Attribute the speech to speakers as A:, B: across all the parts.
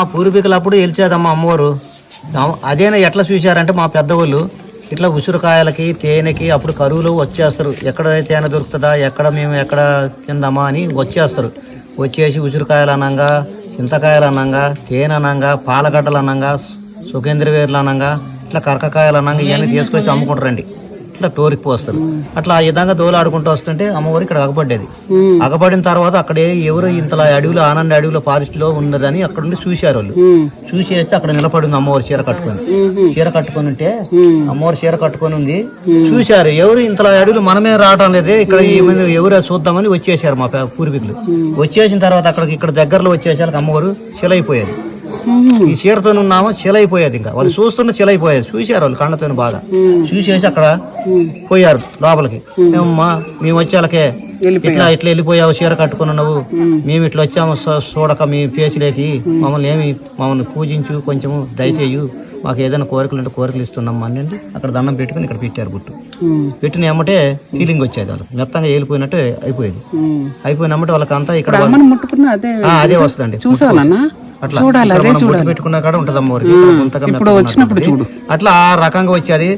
A: మా పూర్వీకులు అప్పుడు గెలిచేదమ్మా అమ్మవారు. అదేనా ఎట్లా చూశారంటే మా పెద్దవాళ్ళు ఇట్లా ఉసిరికాయలకి తేనెకి అప్పుడు కరువులు వచ్చేస్తారు. ఎక్కడ తేనె దొరుకుతుందా, ఎక్కడ తిందామా అని వచ్చేస్తారు. వచ్చేసి ఉసిరికాయలు అనంగా, చింతకాయలు అనంగా, తేనె అనంగా, పాలగడ్డలు అనంగా, సుగంధ్రవేర్లు అనంగా, ఇట్లా కరకకాయలు అనంగా ఇవన్నీ తీసుకొచ్చి అమ్ముకుంటారండి. ఇట్లా టోరికి పోస్తారు. అట్లా ఆ విధంగా దోలాడుకుంటూ వస్తుంటే అమ్మవారు ఇక్కడ అగపడ్డేది. అగపడిన తర్వాత అక్కడ ఎవరు ఇంతలా అడవిలో ఆనంద అడవిలో ఫారెస్ట్ లో ఉన్నదని అక్కడ నుండి చూశారు వాళ్ళు. చూసేస్తే అక్కడ నిలబడింది అమ్మవారు చీర కట్టుకొని ఉంటే అమ్మవారు చీర కట్టుకొని ఉంది. చూశారు ఎవరు ఇంతలా అడవిలో మనమే రావడం లేదే, ఇక్కడ ఎవరు చూద్దామని వచ్చేసారు మా పూర్వీకులు. వచ్చేసిన తర్వాత ఇక్కడ దగ్గరలో వచ్చేసరికి అమ్మవారు శిలైపోయేది. ఈ చీరతో ఉన్నామో చిలైపోయేది. ఇంకా వాళ్ళు చూస్తున్న చిలైపోయేది. చూశారు వాళ్ళు కళ్ళతో బాగా చూసేసి అక్కడ పోయారు లోపలికి. మేము వచ్చేళ్ళకే ఇట్లా వెళ్ళిపోయావు, చీర కట్టుకుని ఉన్నావు, మేము ఇట్లా వచ్చాము చూడక మీ పేసులేకి మమ్మల్ని పూజించు, కొంచెము దయచేయు, మాకు ఏదైనా కోరికలు ఉంటే కోరికలు ఇస్తున్నాం అనండి. అక్కడ దండం పెట్టుకుని ఇక్కడ పెట్టారు గుట్టు. పెట్టిన ఏమంటే ఫీలింగ్ వచ్చేది. వాళ్ళు మెత్తంగా వెళ్ళిపోయినట్టు అయిపోయినమ్మంటే వాళ్ళకంతా ఇక్కడ అదే వస్తుందండి. అట్లా పెట్టుకున్నా కాడ ఉంటది అమ్మవారికి. అట్లా ఆ రకంగా వచ్చేది.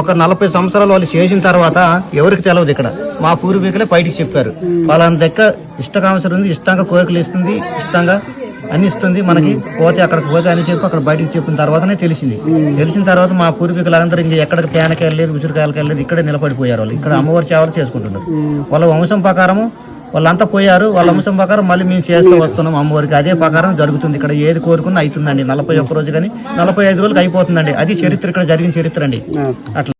A: ఒక 40 సంవత్సరాలు వాళ్ళు చేసిన తర్వాత ఎవరికి తెలియదు. ఇక్కడ మా పూర్వీకులే బయటికి చెప్పారు, వాళ్ళ దగ్గర ఇష్టకాంశం ఉంది, ఇష్టంగా కోరికలు ఇస్తుంది, ఇష్టంగా అన్ని ఇస్తుంది మనకి. పోతే అక్కడికి పోతే అని చెప్పి అక్కడ బయటికి చెప్పిన తర్వాతనే తెలిసింది. తెలిసిన తర్వాత మా పూర్వీకులందరూ ఇంక ఎక్కడికి తేనెకి వెళ్ళలేదు, ఉసిరికాయలకి వెళ్ళలేదు, ఇక్కడే నిలబడిపోయారు. వాళ్ళు ఇక్కడ అమ్మవారి సేవలు చేసుకుంటున్నారు. వాళ్ళ వంశం ప్రకారము వాళ్ళంతా పోయారు. వాళ్ళ అంశం ప్రకారం మళ్ళీ మేము చేస్తూ వస్తున్నాం అమ్మవారికి. అదే ప్రకారం జరుగుతుంది. ఇక్కడ ఏది కోరుకున్నా అవుతుందండి. 41 రోజు కానీ 45 రోజులకి అయిపోతుందండి. అది చరిత్ర, ఇక్కడ జరిగిన చరిత్ర అండి. అట్లా